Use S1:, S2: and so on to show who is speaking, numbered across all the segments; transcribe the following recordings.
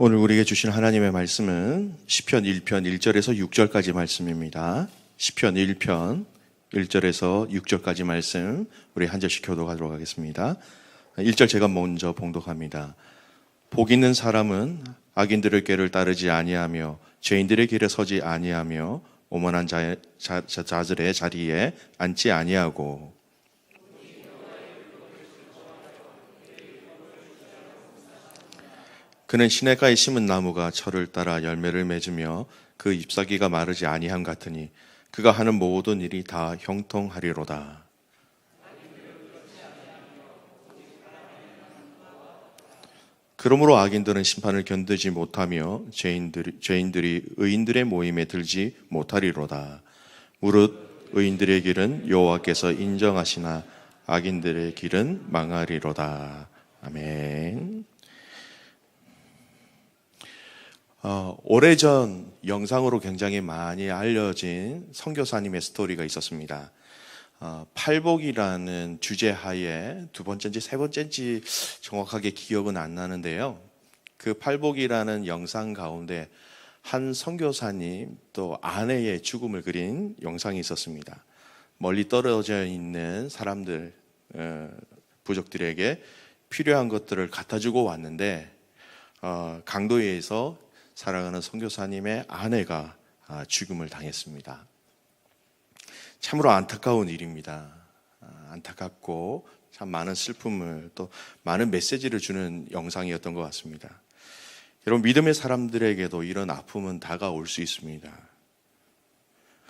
S1: 오늘 우리에게 주신 하나님의 말씀은 시편 1편 1절에서 6절까지 말씀입니다. 시편 1편 1절에서 6절까지 말씀 우리 한 절씩 교독하도록 하겠습니다. 1절 제가 먼저 봉독합니다. 복 있는 사람은 악인들의 꾀를 따르지 아니하며 죄인들의 길에 서지 아니하며 오만한 자들의 자리에 앉지 아니하고 그는 시냇가에 심은 나무가 철을 따라 열매를 맺으며 그 잎사귀가 마르지 아니함 같으니 그가 하는 모든 일이 다 형통하리로다. 그러므로 악인들은 심판을 견디지 못하며 죄인들이 의인들의 모임에 들지 못하리로다. 무릇 의인들의 길은 여호와께서 인정하시나 악인들의 길은 망하리로다. 아멘. 오래전 영상으로 굉장히 많이 알려진 선교사님의 스토리가 있었습니다. 팔복이라는 주제하에 두 번째인지 세 번째인지 정확하게 기억은 안 나는데요. 그 팔복이라는 영상 가운데 한 선교사님 또 아내의 죽음을 그린 영상이 있었습니다. 멀리 떨어져 있는 사람들, 부족들에게 필요한 것들을 갖다 주고 왔는데 강도에서 사랑하는 선교사님의 아내가 죽음을 당했습니다. 참으로 안타까운 일입니다. 안타깝고 참 많은 슬픔을 또 많은 메시지를 주는 영상이었던 것 같습니다. 여러분, 믿음의 사람들에게도 이런 아픔은 다가올 수 있습니다.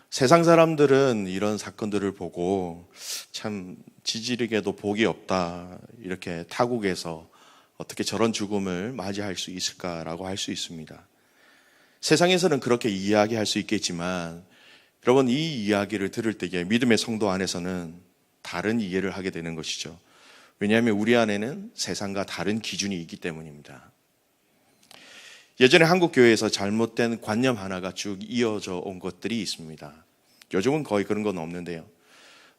S1: 세상 사람들은 이런 사건들을 보고 참 지지리게도 복이 없다, 이렇게 타국에서 어떻게 저런 죽음을 맞이할 수 있을까라고 할 수 있습니다. 세상에서는 그렇게 이야기할 수 있겠지만 여러분, 이 이야기를 들을 때에 믿음의 성도 안에서는 다른 이해를 하게 되는 것이죠. 왜냐하면 우리 안에는 세상과 다른 기준이 있기 때문입니다. 예전에 한국 교회에서 잘못된 관념 하나가 쭉 이어져 온 것들이 있습니다. 요즘은 거의 그런 건 없는데요.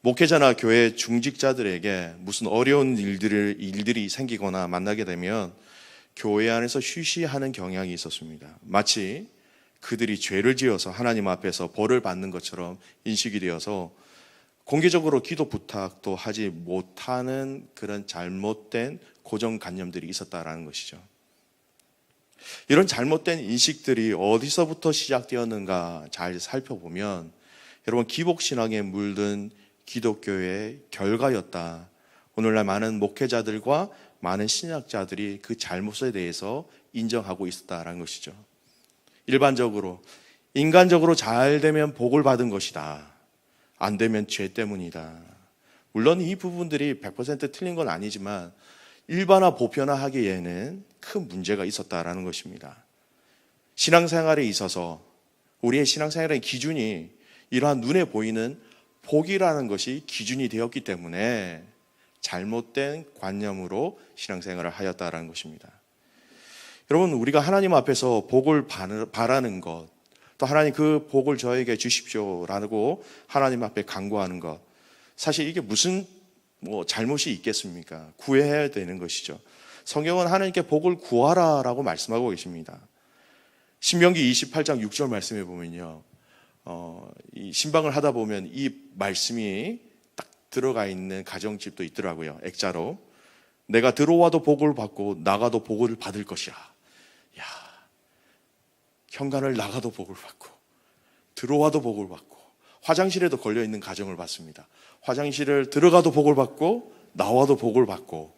S1: 목회자나 교회 중직자들에게 무슨 어려운 일들이 생기거나 만나게 되면 교회 안에서 쉬쉬하는 경향이 있었습니다. 마치 그들이 죄를 지어서 하나님 앞에서 벌을 받는 것처럼 인식이 되어서 공개적으로 기도 부탁도 하지 못하는 그런 잘못된 고정관념들이 있었다라는 것이죠. 이런 잘못된 인식들이 어디서부터 시작되었는가 잘 살펴보면 여러분, 기복신앙에 물든 기독교의 결과였다. 오늘날 많은 목회자들과 많은 신학자들이 그 잘못에 대해서 인정하고 있었다라는 것이죠. 일반적으로 인간적으로 잘 되면 복을 받은 것이다, 안 되면 죄 때문이다. 물론 이 부분들이 100% 틀린 건 아니지만 일반화 보편화하기에는 큰 문제가 있었다라는 것입니다. 신앙생활에 있어서 우리의 신앙생활의 기준이 이러한 눈에 보이는 복이라는 것이 기준이 되었기 때문에 잘못된 관념으로 신앙생활을 하였다라는 것입니다. 여러분, 우리가 하나님 앞에서 복을 바라는 것, 또 하나님 그 복을 저에게 주십시오라고 하나님 앞에 간구하는 것, 사실 이게 무슨 잘못이 있겠습니까? 구해야 되는 것이죠. 성경은 하나님께 복을 구하라라고 말씀하고 계십니다. 신명기 28장 6절 말씀에 보면요, 이 신방을 하다 보면 이 말씀이 딱 들어가 있는 가정집도 있더라고요. 액자로. 내가 들어와도 복을 받고 나가도 복을 받을 것이라. 야, 현관을 나가도 복을 받고 들어와도 복을 받고 화장실에도 걸려있는 가정을 봤습니다. 화장실을 들어가도 복을 받고 나와도 복을 받고.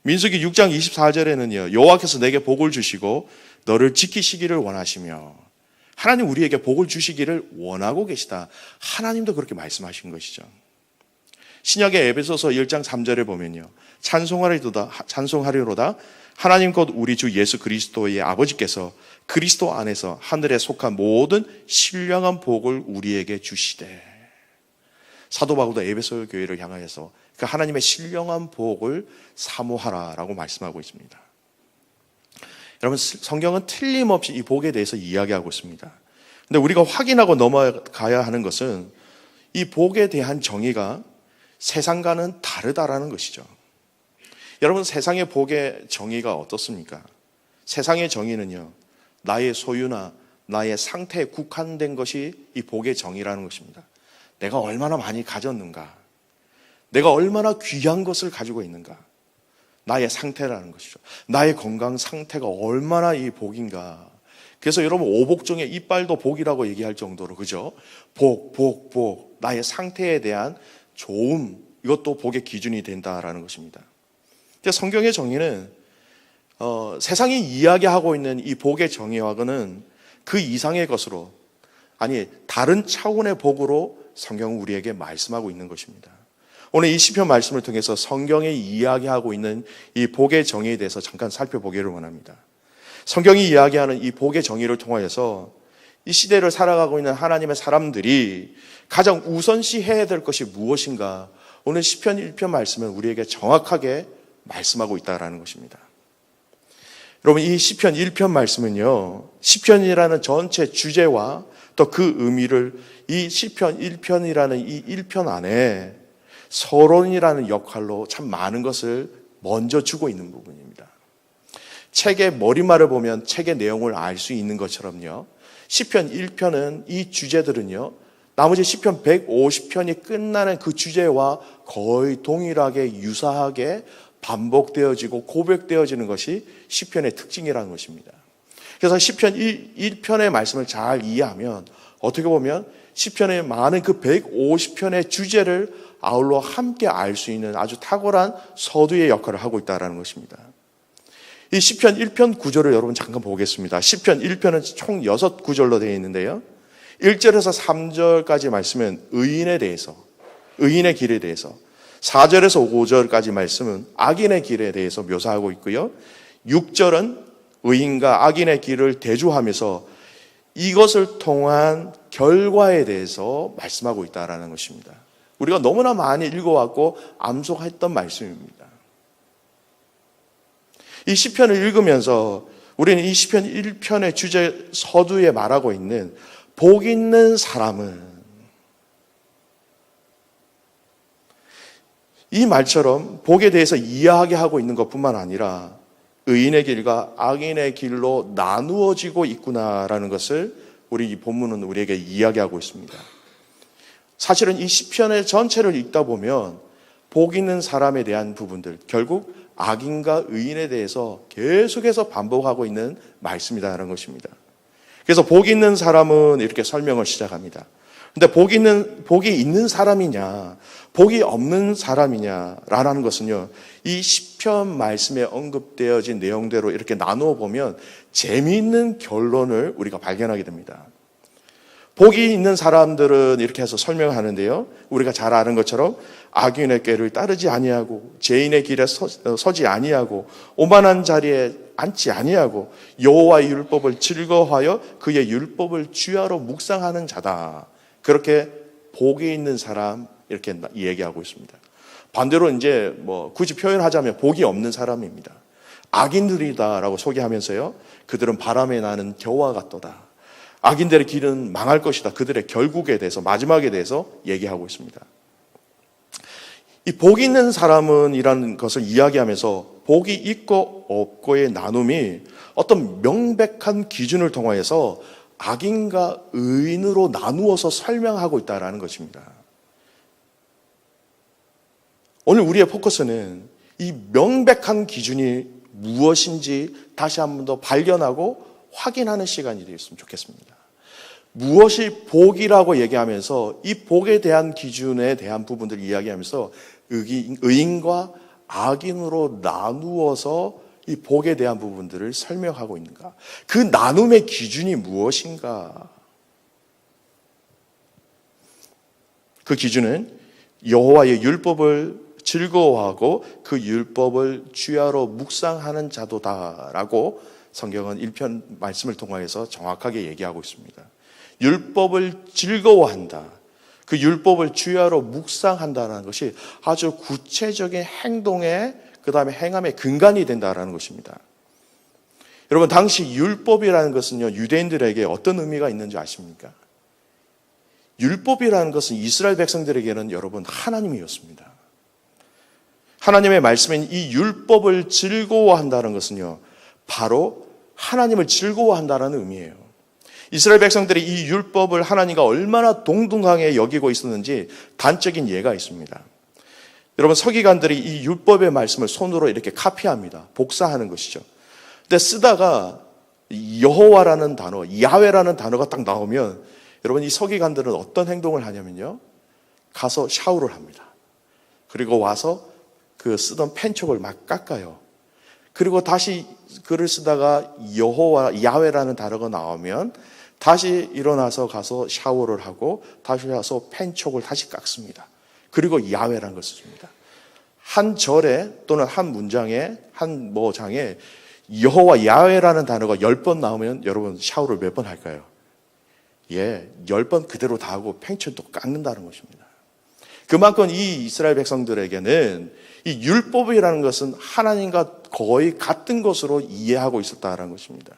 S1: 민수기 6장 24절에는요, 여호와께서 내게 복을 주시고 너를 지키시기를 원하시며, 하나님 우리에게 복을 주시기를 원하고 계시다. 하나님도 그렇게 말씀하신 것이죠. 신약의 에베소서 1장 3절에 보면요, 찬송하리로다 하나님 곧 우리 주 예수 그리스도의 아버지께서 그리스도 안에서 하늘에 속한 모든 신령한 복을 우리에게 주시되. 사도 바울도 에베소 교회를 향하여서 그 하나님의 신령한 복을 사모하라라고 말씀하고 있습니다. 여러분, 성경은 틀림없이 이 복에 대해서 이야기하고 있습니다. 근데 우리가 확인하고 넘어가야 하는 것은 이 복에 대한 정의가 세상과는 다르다라는 것이죠. 여러분, 세상의 복의 정의가 어떻습니까? 세상의 정의는요, 나의 소유나 나의 상태에 국한된 것이 이 복의 정의라는 것입니다. 내가 얼마나 많이 가졌는가, 내가 얼마나 귀한 것을 가지고 있는가, 나의 상태라는 것이죠. 나의 건강 상태가 얼마나 이 복인가. 그래서 여러분, 오복 중에 이빨도 복이라고 얘기할 정도로, 그죠? 복. 나의 상태에 대한 좋음, 이것도 복의 기준이 된다라는 것입니다. 성경의 정의는 세상이 이야기하고 있는 이 복의 정의와는 그 이상의 것으로, 아니 다른 차원의 복으로 성경은 우리에게 말씀하고 있는 것입니다. 오늘 이 시편 말씀을 통해서 성경이 이야기하고 있는 이 복의 정의에 대해서 잠깐 살펴보기를 원합니다. 성경이 이야기하는 이 복의 정의를 통하여서 이 시대를 살아가고 있는 하나님의 사람들이 가장 우선시해야 될 것이 무엇인가, 오늘 시편 1편 말씀은 우리에게 정확하게 말씀하고 있다는 것입니다. 여러분, 이 시편 1편 말씀은요, 시편이라는 전체 주제와 또 그 의미를 이 시편 1편이라는 이 1편 안에 서론이라는 역할로 참 많은 것을 먼저 주고 있는 부분입니다. 책의 머릿말을 보면 책의 내용을 알 수 있는 것처럼요, 시편 1편은 이 주제들은요, 나머지 시편 150편이 끝나는 그 주제와 거의 동일하게 유사하게 반복되어지고 고백되어지는 것이 시편의 특징이라는 것입니다. 그래서 시편 1편의 말씀을 잘 이해하면 어떻게 보면 시편의 많은 그 150편의 주제를 아울러 함께 알 수 있는 아주 탁월한 서두의 역할을 하고 있다는 것입니다. 이 시편 1편 구절을 여러분 잠깐 보겠습니다. 시편 1편은 총 6구절로 되어 있는데요, 1절에서 3절까지 말씀은 의인에 대해서, 의인의 길에 대해서, 4절에서 5절까지 말씀은 악인의 길에 대해서 묘사하고 있고요, 6절은 의인과 악인의 길을 대조하면서 이것을 통한 결과에 대해서 말씀하고 있다는 것입니다. 우리가 너무나 많이 읽어왔고 암송했던 말씀입니다. 이 시편을 읽으면서 우리는 이 시편 1편의 주제 서두에 말하고 있는 복 있는 사람은, 이 말처럼 복에 대해서 이해하게 하고 있는 것뿐만 아니라 의인의 길과 악인의 길로 나누어지고 있구나라는 것을 우리 이 본문은 우리에게 이야기하고 있습니다. 사실은 이 시편의 전체를 읽다 보면 복 있는 사람에 대한 부분들, 결국 악인과 의인에 대해서 계속해서 반복하고 있는 말씀이라는 것입니다. 그래서 복 있는 사람은 이렇게 설명을 시작합니다. 근데 복이 있는 사람이냐, 복이 없는 사람이냐라는 것은요, 이 시편 말씀에 언급되어진 내용대로 이렇게 나누어 보면 재미있는 결론을 우리가 발견하게 됩니다. 복이 있는 사람들은 이렇게 해서 설명을 하는데요, 우리가 잘 아는 것처럼 악인의 꾀를 따르지 아니하고 죄인의 길에 서지 아니하고 오만한 자리에 앉지 아니하고 여호와의 율법을 즐거워하여 그의 율법을 주야로 묵상하는 자다. 그렇게 복이 있는 사람, 이렇게 얘기하고 있습니다. 반대로 이제 굳이 표현하자면 복이 없는 사람입니다. 악인들이다라고 소개하면서요, 그들은 바람에 나는 겨와 같도다. 악인들의 길은 망할 것이다. 그들의 결국에 대해서, 마지막에 대해서 얘기하고 있습니다. 이 복이 있는 사람은 이라는 것을 이야기하면서 복이 있고 없고의 나눔이 어떤 명백한 기준을 통하여서 악인과 의인으로 나누어서 설명하고 있다는 것입니다. 오늘 우리의 포커스는 이 명백한 기준이 무엇인지 다시 한 번 더 발견하고 확인하는 시간이 되었으면 좋겠습니다. 무엇이 복이라고 얘기하면서 이 복에 대한 기준에 대한 부분들을 이야기하면서 의인과 악인으로 나누어서 이 복에 대한 부분들을 설명하고 있는가? 그 나눔의 기준이 무엇인가? 그 기준은 여호와의 율법을 즐거워하고 그 율법을 주야로 묵상하는 자도다라고 성경은 1편 말씀을 통하여서 정확하게 얘기하고 있습니다. 율법을 즐거워한다. 그 율법을 주야로 묵상한다는 것이 아주 구체적인 행동에, 그 다음에 행함의 근간이 된다는 것입니다. 여러분, 당시 율법이라는 것은요, 유대인들에게 어떤 의미가 있는지 아십니까? 율법이라는 것은 이스라엘 백성들에게는 여러분 하나님이었습니다. 하나님의 말씀인 이 율법을 즐거워한다는 것은요, 바로 하나님을 즐거워한다는 의미예요. 이스라엘 백성들이 이 율법을 하나님과 얼마나 동등하게 여기고 있었는지 단적인 예가 있습니다. 여러분, 서기관들이 이 율법의 말씀을 손으로 이렇게 카피합니다. 복사하는 것이죠. 근데 쓰다가 여호와라는 단어, 야훼라는 단어가 딱 나오면 여러분, 이 서기관들은 어떤 행동을 하냐면요, 가서 샤워를 합니다. 그리고 와서 그 쓰던 펜촉을 막 깎아요. 그리고 다시 글을 쓰다가 여호와, 야훼라는 단어가 나오면 다시 일어나서 가서 샤워를 하고 다시 와서 펜촉을 다시 깎습니다. 그리고 야훼라는 것을 씁니다. 한 절에 또는 한 문장에, 한 장에 여호와, 야훼라는 단어가 10번 나오면 여러분 샤워를 몇 번 할까요? 10번 그대로 다 하고 펜촉도 깎는다는 것입니다. 그만큼 이 이스라엘 백성들에게는 이 율법이라는 것은 하나님과 거의 같은 것으로 이해하고 있었다는 것입니다.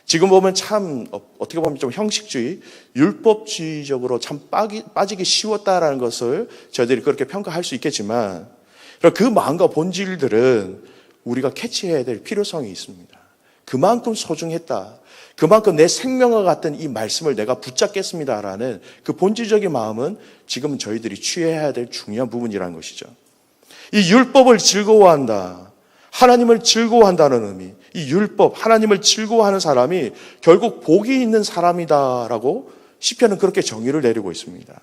S1: 지금 보면 참 어떻게 보면 좀 형식주의, 율법주의적으로 참 빠지기 쉬웠다라는 것을 저희들이 그렇게 평가할 수 있겠지만 그 마음과 본질들은 우리가 캐치해야 될 필요성이 있습니다. 그만큼 소중했다. 그만큼 내 생명과 같은 이 말씀을 내가 붙잡겠습니다라는 그 본질적인 마음은 지금 저희들이 취해야 될 중요한 부분이라는 것이죠. 이 율법을 즐거워한다. 하나님을 즐거워한다는 의미. 이 율법, 하나님을 즐거워하는 사람이 결국 복이 있는 사람이다라고 시편은 그렇게 정의를 내리고 있습니다.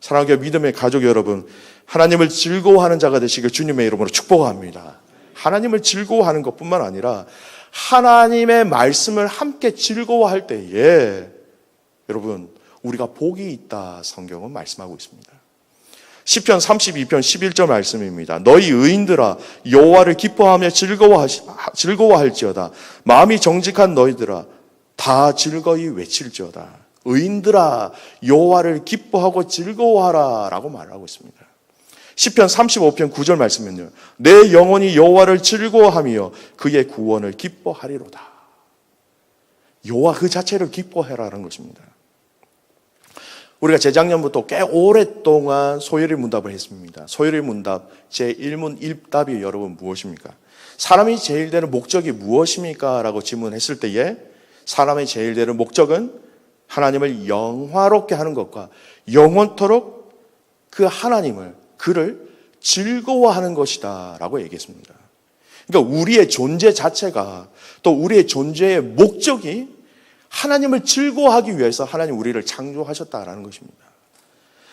S1: 사랑하는 믿음의 가족 여러분, 하나님을 즐거워하는 자가 되시길 주님의 이름으로 축복합니다. 하나님을 즐거워하는 것뿐만 아니라 하나님의 말씀을 함께 즐거워할 때에 여러분, 우리가 복이 있다 성경은 말씀하고 있습니다. 시편 32편 11절 말씀입니다. 너희 의인들아 여호와를 기뻐하며 즐거워할지어다. 마음이 정직한 너희들아 다 즐거이 외칠지어다. 의인들아 여호와를 기뻐하고 즐거워하라 라고 말하고 있습니다. 시편 35편 9절 말씀은요. 내 영혼이 여호와를 즐거워하며 그의 구원을 기뻐하리로다. 여호와 그 자체를 기뻐해라라는 것입니다. 우리가 재작년부터 꽤 오랫동안 소요리 문답을 했습니다. 소요리 문답 제1문 1답이 여러분 무엇입니까? 사람이 제일 되는 목적이 무엇입니까? 라고 질문했을 때에 사람의 제일 되는 목적은 하나님을 영화롭게 하는 것과 영원토록 그 하나님을, 그를 즐거워하는 것이다 라고 얘기했습니다. 그러니까 우리의 존재 자체가 또 우리의 존재의 목적이 하나님을 즐거워하기 위해서 하나님 우리를 창조하셨다라는 것입니다.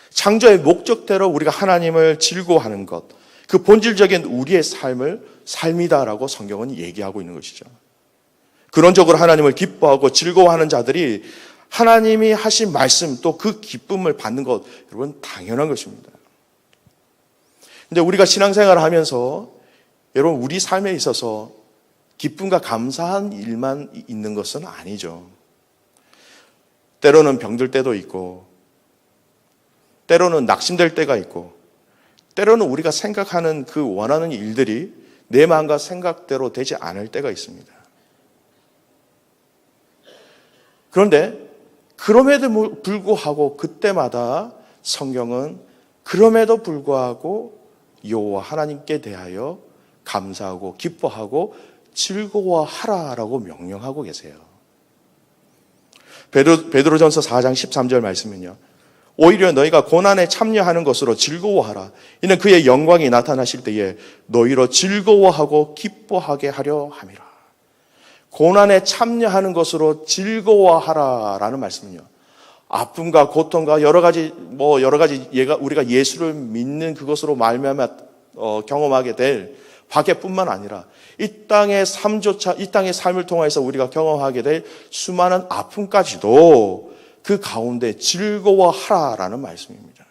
S1: 창조의 목적대로 우리가 하나님을 즐거워하는 것, 그 본질적인 우리의 삶이다라고 성경은 얘기하고 있는 것이죠. 그런적으로 하나님을 기뻐하고 즐거워하는 자들이 하나님이 하신 말씀 또 그 기쁨을 받는 것, 여러분 당연한 것입니다. 근데 우리가 신앙생활을 하면서 여러분 우리 삶에 있어서 기쁨과 감사한 일만 있는 것은 아니죠. 때로는 병들 때도 있고, 때로는 낙심될 때가 있고, 때로는 우리가 생각하는 그 원하는 일들이 내 마음과 생각대로 되지 않을 때가 있습니다. 그런데 그럼에도 불구하고 그때마다 성경은 그럼에도 불구하고 여호와 하나님께 대하여 감사하고 기뻐하고 즐거워하라라고 명령하고 계세요. 베드로전서 4장 13절 말씀은요. 오히려 너희가 고난에 참여하는 것으로 즐거워하라. 이는 그의 영광이 나타나실 때에 너희로 즐거워하고 기뻐하게 하려 함이라. 고난에 참여하는 것으로 즐거워하라라는 말씀은요. 아픔과 고통과 여러 가지 우리가 예수를 믿는 그것으로 말미암아 경험하게 될 박해뿐만 아니라 이 땅의 삶조차, 이 땅의 삶을 통해서 우리가 경험하게 될 수많은 아픔까지도 그 가운데 즐거워하라라는 말씀입니다.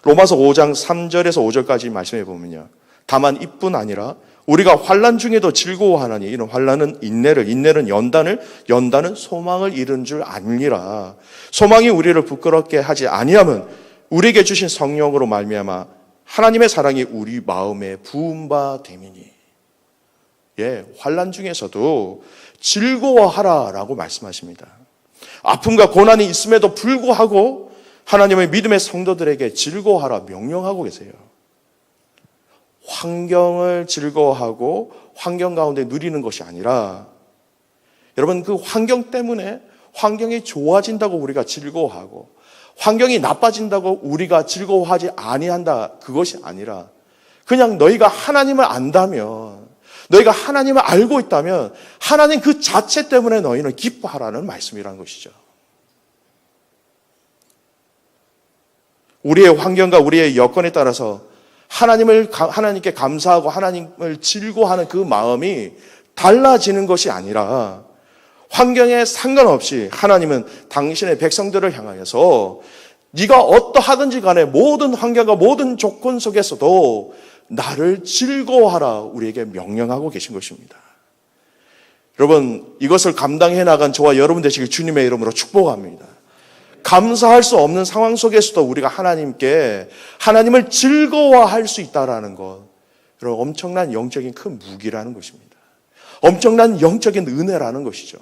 S1: 로마서 5장 3절에서 5절까지 말씀해 보면요. 다만 이뿐 아니라 우리가 환난 중에도 즐거워하나니 이는 환난은 인내를, 인내는 연단을, 연단은 소망을 이룬 줄 아니라 소망이 우리를 부끄럽게 하지 아니하면 우리에게 주신 성령으로 말미암아 하나님의 사랑이 우리 마음에 부은 바 됨이니. 환난 중에서도 즐거워하라라고 말씀하십니다. 아픔과 고난이 있음에도 불구하고 하나님의 믿음의 성도들에게 즐거워하라 명령하고 계세요. 환경을 즐거워하고 환경 가운데 누리는 것이 아니라, 여러분, 그 환경 때문에 환경이 좋아진다고 우리가 즐거워하고 환경이 나빠진다고 우리가 즐거워하지 아니한다, 그것이 아니라 그냥 너희가 하나님을 안다면, 너희가 하나님을 알고 있다면 하나님 그 자체 때문에 너희는 기뻐하라는 말씀이라는 것이죠. 우리의 환경과 우리의 여건에 따라서 하나님께 감사하고 하나님을 즐거워하는 그 마음이 달라지는 것이 아니라, 환경에 상관없이 하나님은 당신의 백성들을 향하여서 네가 어떠하든지 간에 모든 환경과 모든 조건 속에서도 나를 즐거워하라 우리에게 명령하고 계신 것입니다. 여러분, 이것을 감당해 나간 저와 여러분 되시길 주님의 이름으로 축복합니다. 감사할 수 없는 상황 속에서도 우리가 하나님을 즐거워할 수 있다는 것, 여러분, 엄청난 영적인 큰 무기라는 것입니다. 엄청난 영적인 은혜라는 것이죠.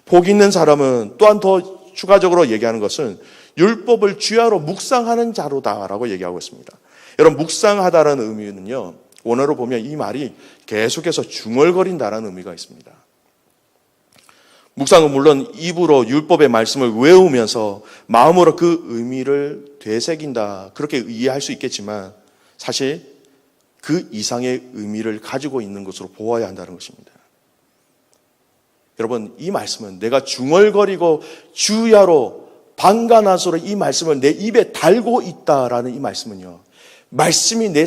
S1: 복 있는 사람은 또한 더 추가적으로 얘기하는 것은 율법을 주야로 묵상하는 자로다라고 얘기하고 있습니다. 여러분, 묵상하다라는 의미는요, 원어로 보면 이 말이 계속해서 중얼거린다라는 의미가 있습니다. 묵상은 물론 입으로 율법의 말씀을 외우면서 마음으로 그 의미를 되새긴다, 그렇게 이해할 수 있겠지만 사실 그 이상의 의미를 가지고 있는 것으로 보아야 한다는 것입니다. 여러분, 이 말씀은 내가 중얼거리고 주야로 방가나소로 이 말씀을 내 입에 달고 있다라는 이 말씀은요, 말씀이 내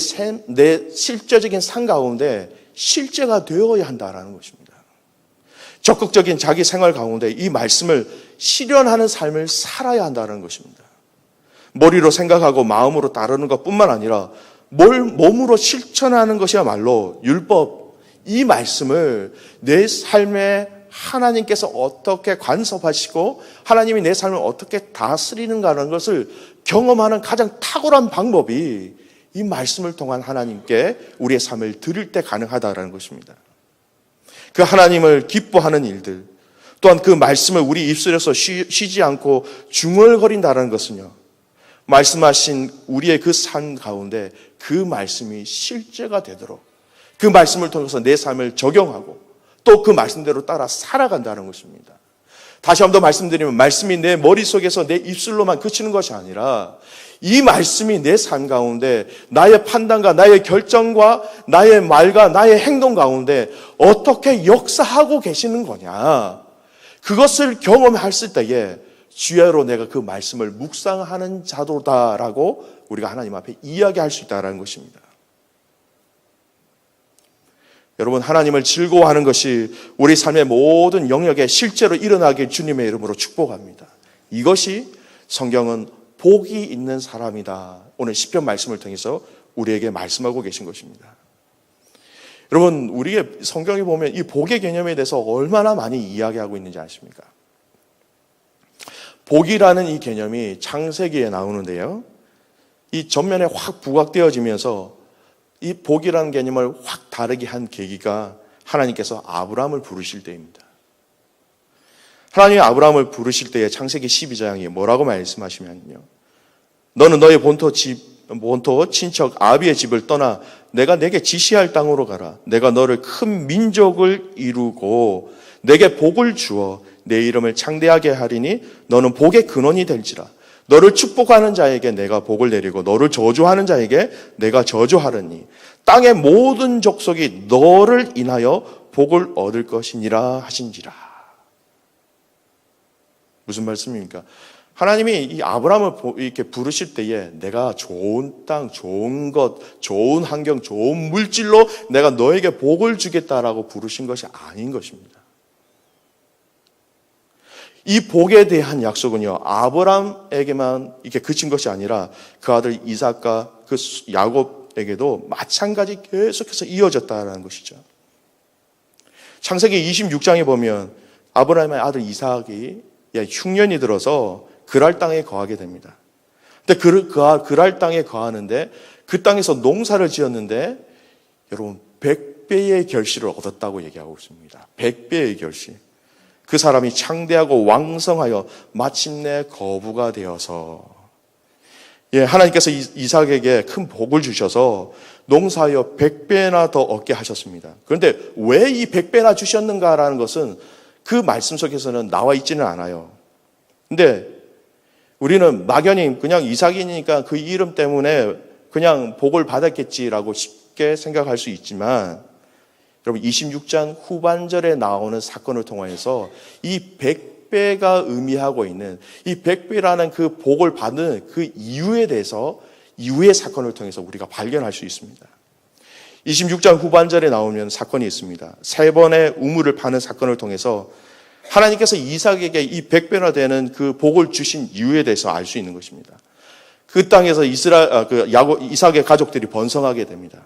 S1: 실제적인 삶 가운데 실제가 되어야 한다라는 것입니다. 적극적인 자기 생활 가운데 이 말씀을 실현하는 삶을 살아야 한다는 것입니다. 머리로 생각하고 마음으로 따르는 것뿐만 아니라 몸으로 실천하는 것이야말로 율법, 이 말씀을 내 삶에 하나님께서 어떻게 간섭하시고 하나님이 내 삶을 어떻게 다스리는가라는 것을 경험하는 가장 탁월한 방법이 이 말씀을 통한 하나님께 우리의 삶을 드릴 때 가능하다는 것입니다. 그 하나님을 기뻐하는 일들, 또한 그 말씀을 우리 입술에서 쉬지 않고 중얼거린다는 것은요, 말씀하신 우리의 그 삶 가운데 그 말씀이 실제가 되도록 그 말씀을 통해서 내 삶을 적용하고 또 그 말씀대로 따라 살아간다는 것입니다. 다시 한번 더 말씀드리면, 말씀이 내 머릿속에서 내 입술로만 그치는 것이 아니라 이 말씀이 내 삶 가운데 나의 판단과 나의 결정과 나의 말과 나의 행동 가운데 어떻게 역사하고 계시는 거냐, 그것을 경험했을 때에 주야로 내가 그 말씀을 묵상하는 자도다라고 우리가 하나님 앞에 이야기할 수 있다는 것입니다. 여러분, 하나님을 즐거워하는 것이 우리 삶의 모든 영역에 실제로 일어나길 주님의 이름으로 축복합니다. 이것이 성경은 복이 있는 사람이다, 오늘 시편 말씀을 통해서 우리에게 말씀하고 계신 것입니다. 여러분, 우리의 성경에 보면 이 복의 개념에 대해서 얼마나 많이 이야기하고 있는지 아십니까? 복이라는 이 개념이 창세기에 나오는데요, 이 전면에 확 부각되어지면서 이 복이라는 개념을 확 다르게 한 계기가 하나님께서 아브라함을 부르실 때입니다. 하나님이 아브라함을 부르실 때에 창세기 12장에 뭐라고 말씀하시면요, 너는 너의 본토 친척 아비의 집을 떠나 내가 내게 지시할 땅으로 가라. 내가 너를 큰 민족을 이루고 내게 복을 주어 내 이름을 창대하게 하리니 너는 복의 근원이 될지라. 너를 축복하는 자에게 내가 복을 내리고 너를 저주하는 자에게 내가 저주하리니 땅의 모든 족속이 너를 인하여 복을 얻을 것이니라 하신지라. 무슨 말씀입니까? 하나님이 이 아브라함을 이렇게 부르실 때에 내가 좋은 땅, 좋은 것, 좋은 환경, 좋은 물질로 내가 너에게 복을 주겠다라고 부르신 것이 아닌 것입니다. 이 복에 대한 약속은요, 아브라함에게만 이렇게 그친 것이 아니라 그 아들 이삭과 그 야곱에게도 마찬가지 계속해서 이어졌다는 것이죠. 창세기 26장에 보면 아브라함의 아들 이삭이 흉년이 들어서 그랄 땅에 거하게 됩니다. 근데 그랄 땅에 거하는데 그 땅에서 농사를 지었는데 여러분 100배의 결실을 얻었다고 얘기하고 있습니다. 100배의 결실. 그 사람이 창대하고 왕성하여 마침내 거부가 되어서
S2: 하나님께서 이삭에게 큰 복을 주셔서 농사하여 100배나 더 얻게 하셨습니다. 그런데 왜 이 100배나 주셨는가라는 것은 그 말씀 속에서는 나와 있지는 않아요. 근데 우리는 막연히 그냥 이삭이니까 그 이름 때문에 그냥 복을 받았겠지라고 쉽게 생각할 수 있지만, 여러분 26장 후반절에 나오는 사건을 통해서 이 100배가 의미하고 있는 이 100배라는 그 복을 받는 그 이유에 대해서 이후의 사건을 통해서 우리가 발견할 수 있습니다. 26장 후반절에 나오면 사건이 있습니다. 3번의 우물을 파는 사건을 통해서 하나님께서 이삭에게 이 100배나 되는 그 복을 주신 이유에 대해서 알 수 있는 것입니다. 그 땅에서 이삭의 가족들이 번성하게 됩니다.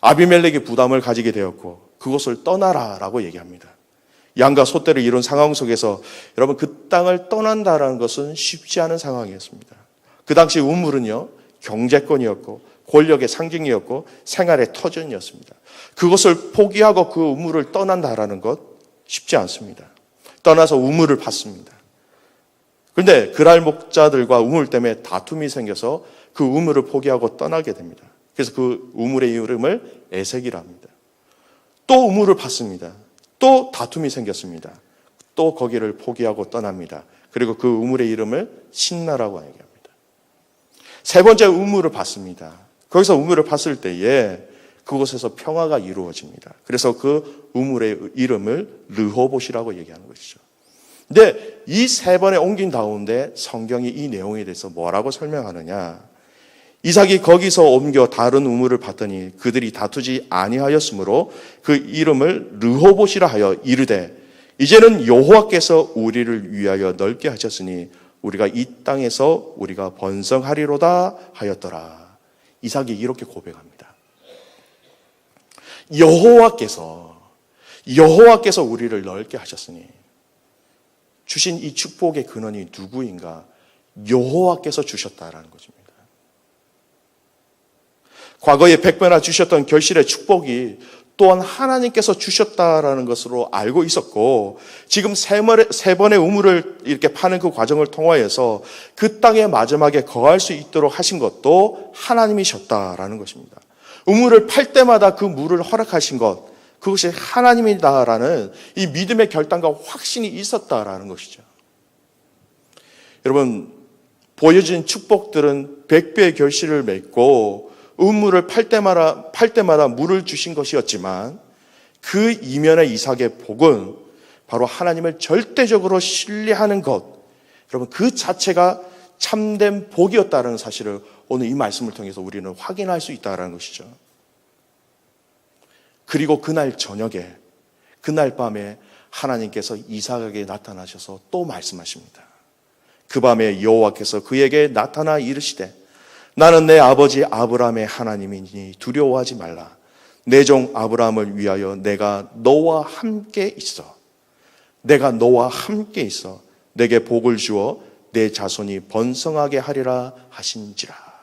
S2: 아비멜렉이 부담을 가지게 되었고 그곳을 떠나라라고 얘기합니다. 양과 소떼를 이룬 상황 속에서 여러분 그 땅을 떠난다라는 것은 쉽지 않은 상황이었습니다. 그 당시 우물은요 경제권이었고 권력의 상징이었고 생활의 터전이었습니다. 그것을 포기하고 그 우물을 떠난다라는 것 쉽지 않습니다. 떠나서 우물을 팠습니다. 그런데 그랄 목자들과 우물 때문에 다툼이 생겨서 그 우물을 포기하고 떠나게 됩니다. 그래서 그 우물의 이름을 에색이라 합니다. 또 우물을 팠습니다. 또 다툼이 생겼습니다. 또 거기를 포기하고 떠납니다. 그리고 그 우물의 이름을 신나라고 얘기합니다. 3번째 우물을 팠습니다. 거기서 우물을 팠을 때에 그곳에서 평화가 이루어집니다. 그래서 그 우물의 이름을 르호봇이라고 얘기하는 것이죠. 근데 이 3번에 옮긴 가운데 성경이 이 내용에 대해서 뭐라고 설명하느냐? 이삭이 거기서 옮겨 다른 우물을 봤더니 그들이 다투지 아니하였으므로 그 이름을 르호봇이라 하여 이르되 이제는 여호와께서 우리를 위하여 넓게 하셨으니 우리가 이 땅에서 우리가 번성하리로다 하였더라. 이삭이 이렇게 고백합니다. 여호와께서 우리를 넓게 하셨으니, 주신 이 축복의 근원이 누구인가? 여호와께서 주셨다라는 것입니다. 과거에 100배나 주셨던 결실의 축복이 또한 하나님께서 주셨다라는 것으로 알고 있었고, 지금 3번의 우물을 이렇게 파는 그 과정을 통하여서 그 땅의 마지막에 거할 수 있도록 하신 것도 하나님이셨다라는 것입니다. 우물을 팔 때마다 그 물을 허락하신 것, 그것이 하나님이다라는 이 믿음의 결단과 확신이 있었다라는 것이죠. 여러분, 보여진 축복들은 100배의 결실을 맺고 우물을 팔 때마다 물을 주신 것이었지만, 그 이면의 이삭의 복은 바로 하나님을 절대적으로 신뢰하는 것, 여러분 그 자체가 참된 복이었다는 사실을 오늘 이 말씀을 통해서 우리는 확인할 수 있다는 것이죠. 그리고 그날 저녁에, 그날 밤에 하나님께서 이삭에게 나타나셔서 또 말씀하십니다. 그 밤에 여호와께서 그에게 나타나 이르시되 나는 내 아버지 아브라함의 하나님이니 두려워하지 말라. 내 종 아브라함을 위하여 내가 너와 함께 있어. 내가 너와 함께 있어. 내게 복을 주어 내 자손이 번성하게 하리라 하신지라.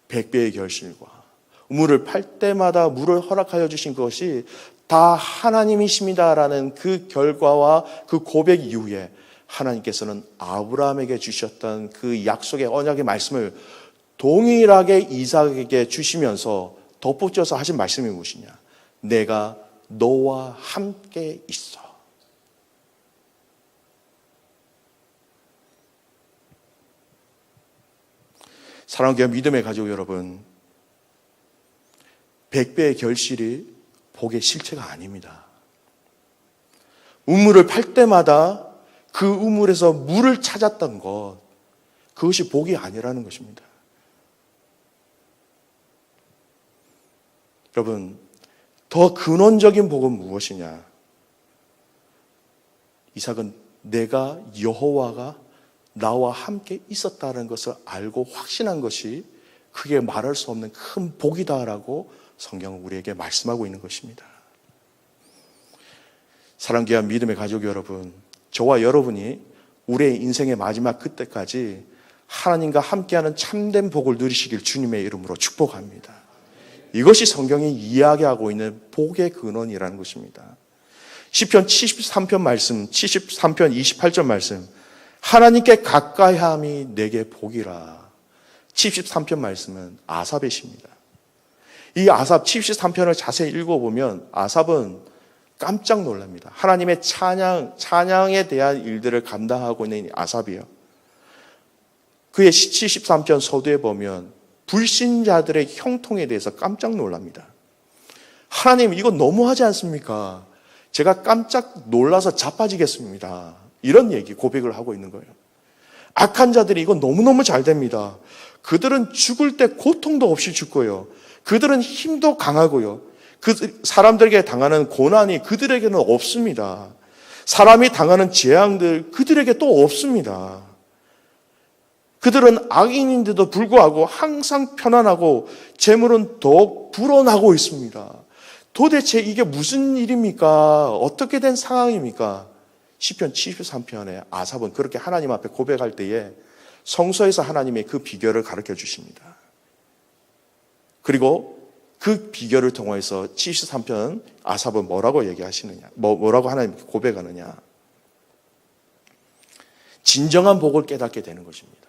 S2: 100배의 결실과 우물을 팔 때마다 물을 허락하여 주신 것이 다 하나님이십니다라는 그 결과와 그 고백 이후에 하나님께서는 아브라함에게 주셨던 그 약속의 언약의 말씀을 동일하게 이삭에게 주시면서 덧붙여서 하신 말씀이 무엇이냐? 내가 너와 함께 있어. 사랑하는 교회 믿음의 가족 여러분, 100배의 결실이 복의 실체가 아닙니다. 우물을 팔 때마다 그 우물에서 물을 찾았던 것, 그것이 복이 아니라는 것입니다. 여러분, 더 근원적인 복은 무엇이냐? 이삭은 내가 여호와가 나와 함께 있었다는 것을 알고 확신한 것이 크게 말할 수 없는 큰 복이다라고 성경은 우리에게 말씀하고 있는 것입니다. 사랑하는 귀한 믿음의 가족 여러분, 저와 여러분이 우리의 인생의 마지막 그때까지 하나님과 함께하는 참된 복을 누리시길 주님의 이름으로 축복합니다. 이것이 성경이 이야기하고 있는 복의 근원이라는 것입니다. 시편 73편 말씀, 73편 28절 말씀, 하나님께 가까이함이 내게 복이라. 73편 말씀은 아삽의 시입니다. 이 아삽 73편을 자세히 읽어보면 아삽은 깜짝 놀랍니다. 하나님의 찬양에 대한 일들을 감당하고 있는 아삽이요. 그의 73편 서두에 보면 불신자들의 형통에 대해서 깜짝 놀랍니다. 하나님, 이거 너무하지 않습니까? 제가 깜짝 놀라서 자빠지겠습니다. 이런 고백을 하고 있는 거예요. 악한 자들이 이거 너무너무 잘 됩니다. 그들은 죽을 때 고통도 없이 죽고요. 그들은 힘도 강하고요. 그 사람들에게 당하는 고난이 그들에게는 없습니다. 사람이 당하는 재앙들 그들에게 또 없습니다. 그들은 악인인데도 불구하고 항상 편안하고 재물은 더욱 불어나고 있습니다. 도대체 이게 무슨 일입니까? 어떻게 된 상황입니까? 시편 73편에 아삽은 그렇게 하나님 앞에 고백할 때에 성서에서 하나님의 그 비결을 가르쳐 주십니다. 그리고 그 비결을 통해서 73편 아삽은 뭐라고 얘기하시느냐? 뭐라고 하나님께 고백하느냐? 진정한 복을 깨닫게 되는 것입니다.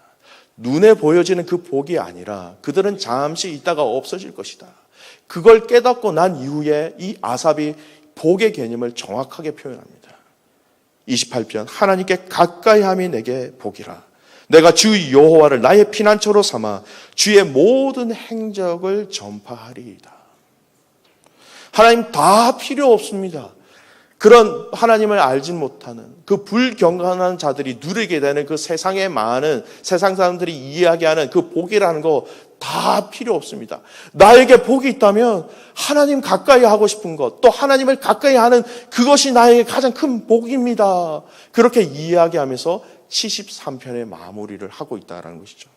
S2: 눈에 보여지는 그 복이 아니라 그들은 잠시 있다가 없어질 것이다. 그걸 깨닫고 난 이후에 이 아삽이 복의 개념을 정확하게 표현합니다. 28편 하나님께 가까이함이 내게 복이라. 내가 주 여호와를 나의 피난처로 삼아 주의 모든 행적을 전파하리이다. 하나님 다 필요 없습니다. 그런 하나님을 알지 못하는 그 불경건한 자들이 누리게 되는 그 세상에 많은 세상 사람들이 이야기하는 그 복이라는 거 다 필요 없습니다. 나에게 복이 있다면 하나님 가까이 하고 싶은 것, 또 하나님을 가까이 하는 그것이 나에게 가장 큰 복입니다. 그렇게 이야기하면서 73편의 마무리를 하고 있다는 것이죠.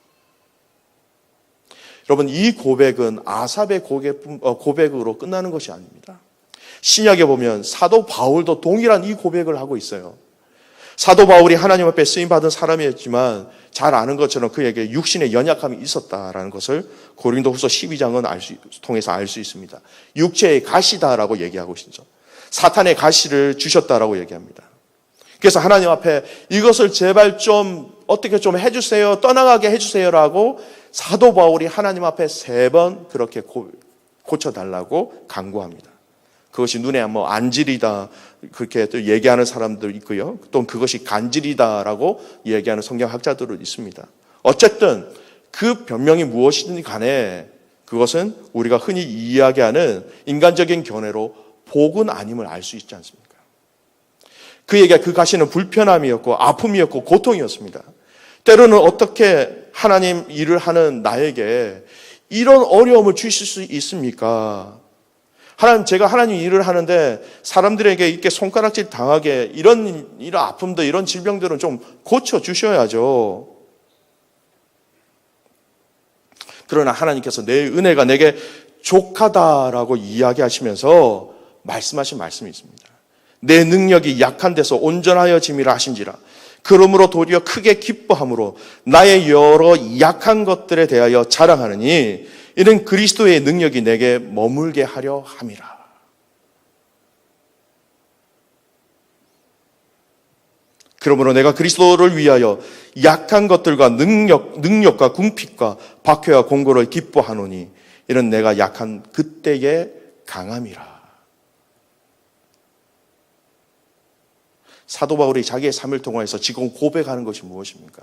S2: 여러분, 이 고백은 아삽의 고백으로 끝나는 것이 아닙니다. 신약에 보면 사도 바울도 동일한 이 고백을 하고 있어요. 사도 바울이 하나님 앞에 쓰임받은 사람이었지만 잘 아는 것처럼 그에게 육신의 연약함이 있었다라는 것을 고린도후서 12장은 통해서 알 수 있습니다. 육체의 가시다라고 얘기하고 있죠. 사탄의 가시를 주셨다라고 얘기합니다. 그래서 하나님 앞에 이것을 제발 좀 어떻게 좀 해주세요, 떠나가게 해주세요라고 사도 바울이 하나님 앞에 3번 그렇게 고쳐달라고 간구합니다. 그것이 눈에 안질이다 그렇게 또 얘기하는 사람들 있고요. 또 그것이 간질이다라고 얘기하는 성경학자들도 있습니다. 어쨌든 그 변명이 무엇이든 간에 그것은 우리가 흔히 이야기하는 인간적인 견해로 복은 아님을 알 수 있지 않습니까? 그에게 그 가시는 불편함이었고 아픔이었고 고통이었습니다. 때로는 어떻게 하나님 일을 하는 나에게 이런 어려움을 주실 수 있습니까? 제가 하나님 일을 하는데 사람들에게 이렇게 손가락질 당하게 이런 아픔들, 이런 질병들은 좀 고쳐주셔야죠. 그러나 하나님께서 내 은혜가 내게 족하다라고 이야기하시면서 말씀하신 말씀이 있습니다. 내 능력이 약한 데서 온전하여 짐이라 하신지라. 그러므로 도리어 크게 기뻐함으로 나의 여러 약한 것들에 대하여 자랑하느니 이는 그리스도의 능력이 내게 머물게 하려 함이라. 그러므로 내가 그리스도를 위하여 약한 것들과 능력과 궁핍과 박해와 공고를 기뻐하노니 이는 내가 약한 그때의 강함이라. 사도 바울이 자기의 삶을 통해서 지금 고백하는 것이 무엇입니까?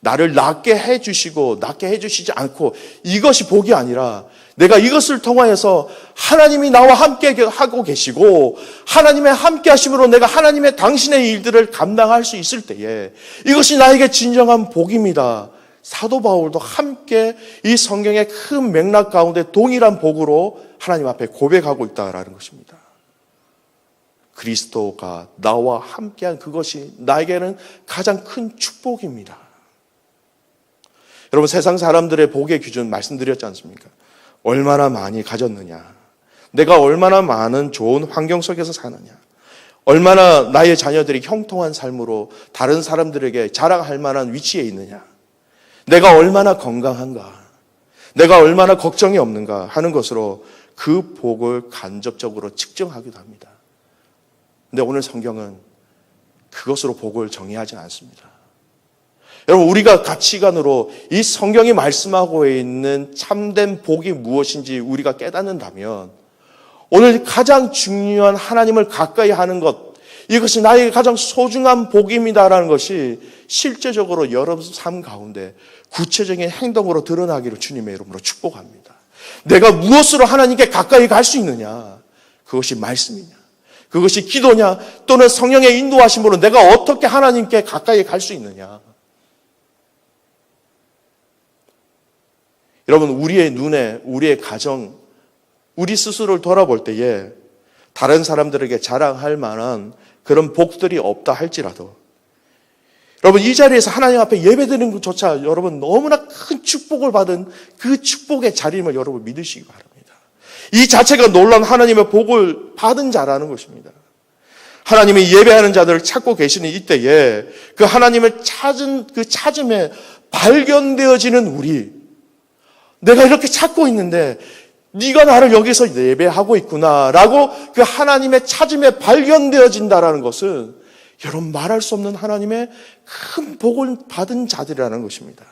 S2: 나를 낫게 해주시고 낫게 해주시지 않고 이것이 복이 아니라 내가 이것을 통하여서 하나님이 나와 함께 하고 계시고 하나님의 함께 하심으로 내가 하나님의 당신의 일들을 감당할 수 있을 때에 이것이 나에게 진정한 복입니다. 사도 바울도 함께 이 성경의 큰 맥락 가운데 동일한 복으로 하나님 앞에 고백하고 있다라는 것입니다. 그리스도가 나와 함께한 그것이 나에게는 가장 큰 축복입니다. 여러분, 세상 사람들의 복의 기준 말씀드렸지 않습니까? 얼마나 많이 가졌느냐, 내가 얼마나 많은 좋은 환경 속에서 사느냐, 얼마나 나의 자녀들이 형통한 삶으로 다른 사람들에게 자랑할 만한 위치에 있느냐, 내가 얼마나 건강한가, 내가 얼마나 걱정이 없는가 하는 것으로 그 복을 간접적으로 측정하기도 합니다. 근데 오늘 성경은 그것으로 복을 정의하지 않습니다. 여러분, 우리가 가치관으로 이 성경이 말씀하고 있는 참된 복이 무엇인지 우리가 깨닫는다면 오늘 가장 중요한 하나님을 가까이 하는 것, 이것이 나에게 가장 소중한 복입니다라는 것이 실제적으로 여러분 삶 가운데 구체적인 행동으로 드러나기를 주님의 이름으로 축복합니다. 내가 무엇으로 하나님께 가까이 갈 수 있느냐? 그것이 말씀이냐? 그것이 기도냐? 또는 성령의 인도하심으로 내가 어떻게 하나님께 가까이 갈 수 있느냐? 여러분, 우리의 눈에, 우리의 가정, 우리 스스로를 돌아볼 때에 다른 사람들에게 자랑할 만한 그런 복들이 없다 할지라도 여러분, 이 자리에서 하나님 앞에 예배드리는 것조차 여러분 너무나 큰 축복을 받은 그 축복의 자리임을 여러분 믿으시기 바랍니다. 이 자체가 놀라운 하나님의 복을 받은 자라는 것입니다. 하나님이 예배하는 자들을 찾고 계시는 이때에 그 하나님을 찾은 그 찾음에 발견되어지는 우리, 내가 이렇게 찾고 있는데 네가 나를 여기서 예배하고 있구나라고 그 하나님의 찾음에 발견되어진다라는 것은 여러분 말할 수 없는 하나님의 큰 복을 받은 자들이라는 것입니다.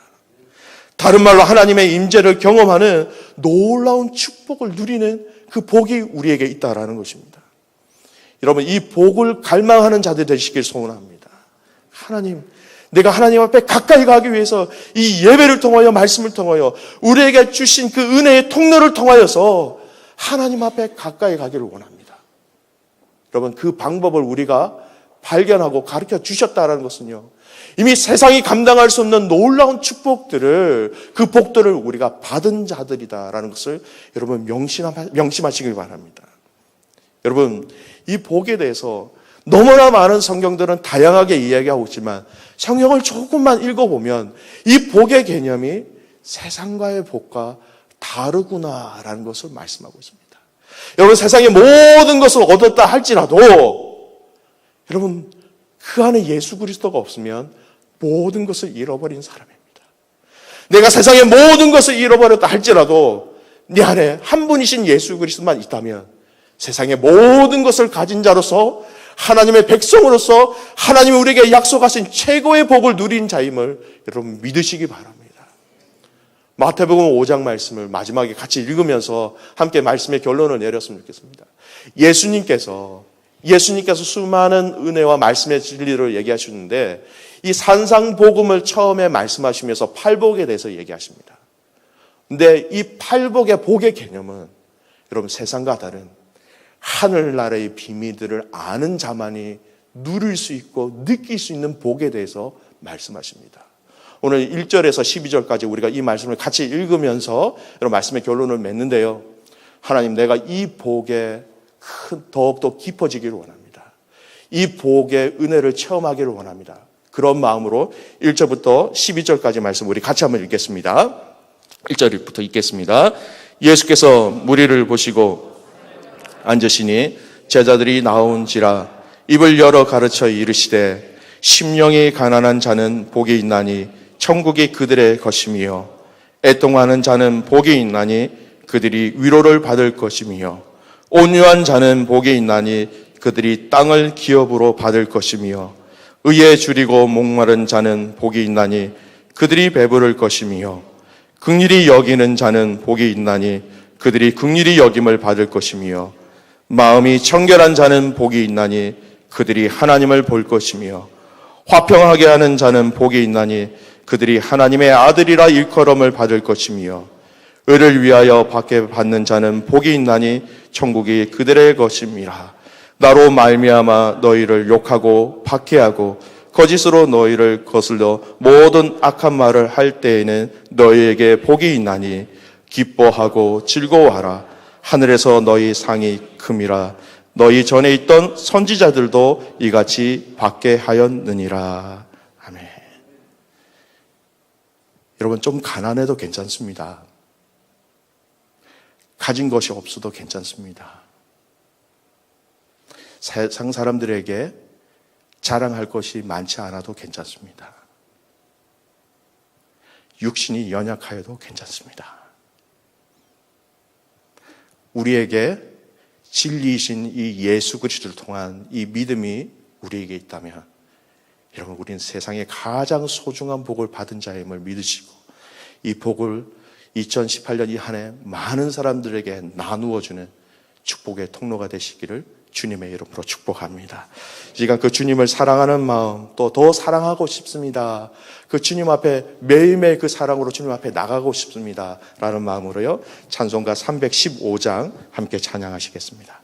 S2: 다른 말로 하나님의 임재를 경험하는 놀라운 축복을 누리는 그 복이 우리에게 있다라는 것입니다. 여러분, 이 복을 갈망하는 자들 되시길 소원합니다. 하나님, 내가 하나님 앞에 가까이 가기 위해서 이 예배를 통하여 말씀을 통하여 우리에게 주신 그 은혜의 통로를 통하여서 하나님 앞에 가까이 가기를 원합니다. 여러분, 그 방법을 우리가 발견하고 가르쳐 주셨다는 것은요, 이미 세상이 감당할 수 없는 놀라운 축복들을, 그 복들을 우리가 받은 자들이다라는 것을 여러분 명심하시길 바랍니다. 여러분, 이 복에 대해서 너무나 많은 성경들은 다양하게 이야기하고 있지만 성경을 조금만 읽어보면 이 복의 개념이 세상과의 복과 다르구나라는 것을 말씀하고 있습니다. 여러분, 세상의 모든 것을 얻었다 할지라도 여러분, 그 안에 예수 그리스도가 없으면 모든 것을 잃어버린 사람입니다. 내가 세상의 모든 것을 잃어버렸다 할지라도 네 안에 한 분이신 예수 그리스도만 있다면 세상의 모든 것을 가진 자로서 하나님의 백성으로서 하나님이 우리에게 약속하신 최고의 복을 누린 자임을 여러분 믿으시기 바랍니다. 마태복음 5장 말씀을 마지막에 같이 읽으면서 함께 말씀의 결론을 내렸으면 좋겠습니다. 예수님께서 수많은 은혜와 말씀의 진리를 얘기하시는데 이 산상복음을 처음에 말씀하시면서 팔복에 대해서 얘기하십니다. 근데 이 팔복의 복의 개념은 여러분 세상과 다른 하늘나라의 비밀들을 아는 자만이 누릴 수 있고 느낄 수 있는 복에 대해서 말씀하십니다. 오늘 1절에서 12절까지 우리가 이 말씀을 같이 읽으면서 여러분 말씀의 결론을 맺는데요. 하나님, 내가 이 복에 더욱더 깊어지기를 원합니다. 이 복의 은혜를 체험하기를 원합니다. 그런 마음으로 1절부터 12절까지 말씀 우리 같이 한번 읽겠습니다. 1절부터 읽겠습니다. 예수께서 무리를 보시고 앉으시니 제자들이 나온지라 입을 열어 가르쳐 이르시되 심령이 가난한 자는 복이 있나니 천국이 그들의 것이며 애통하는 자는 복이 있나니 그들이 위로를 받을 것이며 온유한 자는 복이 있나니 그들이 땅을 기업으로 받을 것이며 의에 줄이고 목마른 자는 복이 있나니 그들이 배부를 것이며 긍휼히 여기는 자는 복이 있나니 그들이 긍휼히 여김을 받을 것이며 마음이 청결한 자는 복이 있나니 그들이 하나님을 볼 것이며 화평하게 하는 자는 복이 있나니 그들이 하나님의 아들이라 일컬음을 받을 것이며 의를 위하여 받게 받는 자는 복이 있나니 천국이 그들의 것임이라. 나로 말미암아 너희를 욕하고 박해하고 거짓으로 너희를 거슬러 모든 악한 말을 할 때에는 너희에게 복이 있나니 기뻐하고 즐거워하라. 하늘에서 너희 상이 큼이라. 너희 전에 있던 선지자들도 이같이 받게 하였느니라. 아멘. 여러분, 좀 가난해도 괜찮습니다. 가진 것이 없어도 괜찮습니다. 세상 사람들에게 자랑할 것이 많지 않아도 괜찮습니다. 육신이 연약하여도 괜찮습니다. 우리에게 진리이신 이 예수 그리스도를 통한 이 믿음이 우리에게 있다면 여러분, 우리는 세상에 가장 소중한 복을 받은 자임을 믿으시고 이 복을 2018년 이 한 해 많은 사람들에게 나누어주는 축복의 통로가 되시기를 주님의 이름으로 축복합니다. 이 시간 그 주님을 사랑하는 마음, 또 더 사랑하고 싶습니다. 그 주님 앞에 매일매일 그 사랑으로 주님 앞에 나가고 싶습니다. 라는 마음으로요, 찬송가 315장 함께 찬양하시겠습니다.